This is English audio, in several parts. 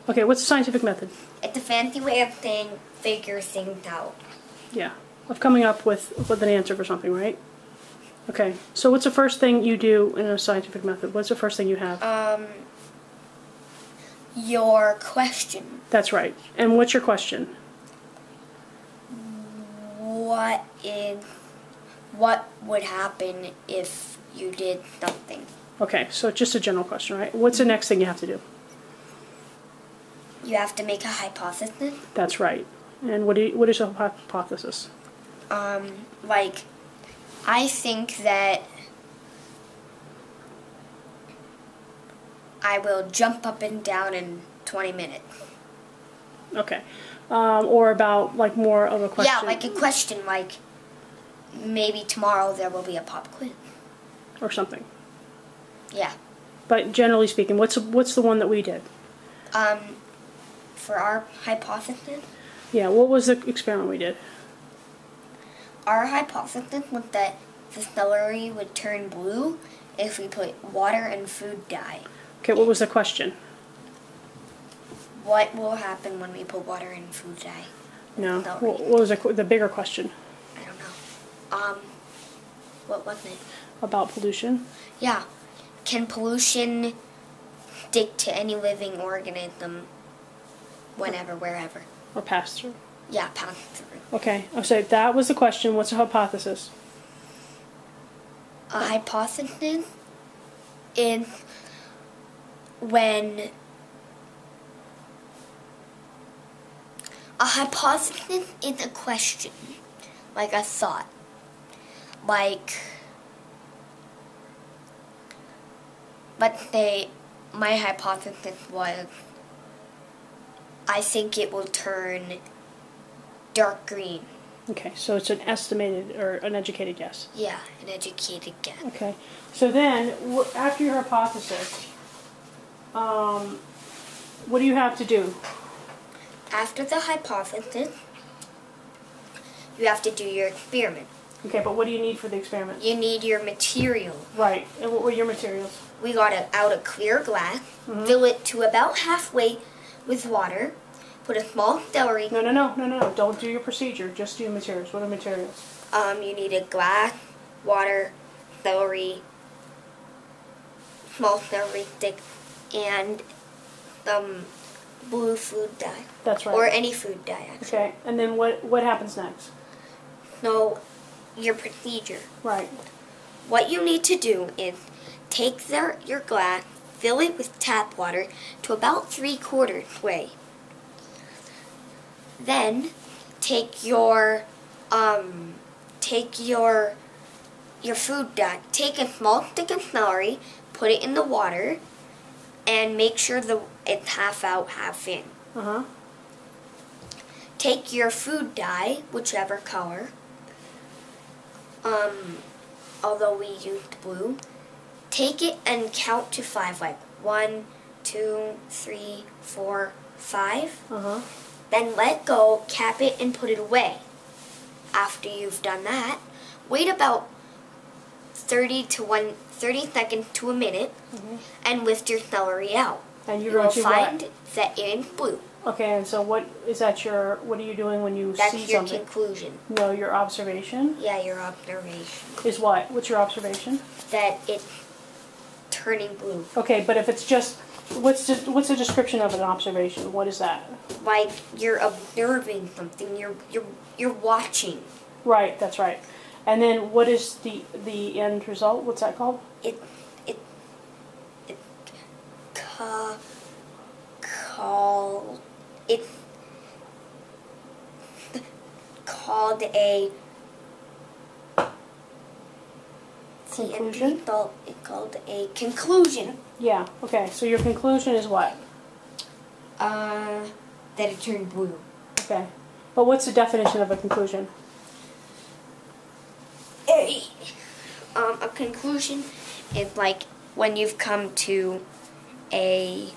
Okay, what's the scientific method? It's a fancy way of saying figure things out. Yeah, of coming up with an answer for something, right? Okay, so what's the first thing you do in a scientific method? What's the first thing you have? Your question. That's right. And what's your question? What would happen if you did something? Okay, so just a general question, right? What's the next thing you have to do? You have to make a hypothesis. That's right. And what is a hypothesis? Like, I think that I will jump up and down in 20 minutes. Okay. Or about, like, more of a question. Yeah, like a question, like, maybe tomorrow there will be a pop quiz. Or something. Yeah. But generally speaking, what's the one that we did? For our hypothesis? Yeah, what was the experiment we did? Our hypothesis was that the celery would turn blue if we put water and food dye. Okay, what was the question? What will happen when we put water and food dye? No. Celery. What was the bigger question? I don't know. What was it? About pollution? Yeah. Can pollution stick to any living organism whenever, wherever? Or pass through? Yeah, pass through. Okay, so that was the question. What's a hypothesis? A hypothesis is when a hypothesis is a question, like a thought, like, let's say my hypothesis was, I think it will turn dark green. Okay, so it's an estimated or an educated guess. Yeah, an educated guess. Okay, so then after your hypothesis, what do you have to do? After the hypothesis, you have to do your experiment. Okay, but what do you need for the experiment? You need your material. Right, and what were your materials? We got out a clear glass, fill it to about halfway with water, put a small celery. No, don't do your procedure, just do materials. What are materials? You need a glass, water, celery, small celery stick, and blue food dye. That's right. Or any food dye, actually. Okay, and then what happens next? So, your procedure. Right. What you need to do is take your glass, fill it with tap water to about 3/4 way. Then take your food dye. Take a small stick of celery, put it in the water, and make sure it's half out, half in. Take your food dye, whichever color. Although we used blue, take it and count to 5, like 1, 2, 3, 4, 5. Then let go, cap it, and put it away. After you've done that, wait about 30 seconds to a minute, and whisk your celery out. And you will find that it is blue. Okay, and so what are you doing when you see something? That's your conclusion. No, your observation? Yeah, your observation. Is what? What's your observation? That it's turning blue. Okay, but if it's just, what's the description of an observation? What is that? Like you're observing something. You're watching. Right, that's right. And then what is the end result? What's that called? It's called a conclusion. It's called a conclusion. Yeah. Okay. So your conclusion is what? That it turned blue. Okay. But what's the definition of a conclusion? A conclusion is like when you've come to an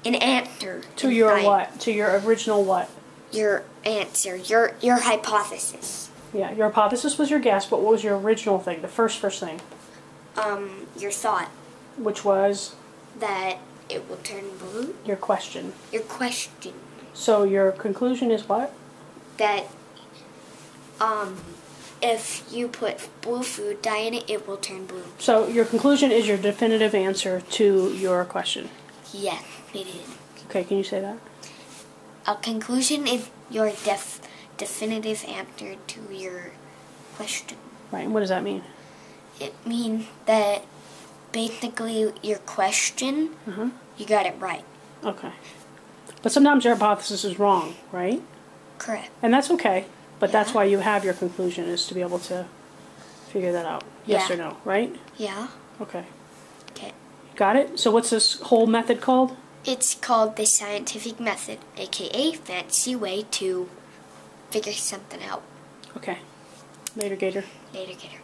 answer. To your what? To your original what? Your answer. Your hypothesis. Yeah. Your hypothesis was your guess, but what was your original thing? The first thing. Your thought. Which was? That it will turn blue. Your question. Your question. So your conclusion is what? That if you put blue food dye in it, it will turn blue. So your conclusion is your definitive answer to your question. Yes, it is. Okay, can you say that? A conclusion is your definitive answer to your question. Right, and what does that mean? It means that basically your question, you got it right. Okay. But sometimes your hypothesis is wrong, right? Correct. And that's okay, but that's Yeah. why you have your conclusion, is to be able to figure that out. Yes Yeah. or no, right? Yeah. Okay. Okay. Got it? So what's this whole method called? It's called the scientific method, aka fancy way to figure something out. Okay. Later, Gator. Later, Gator.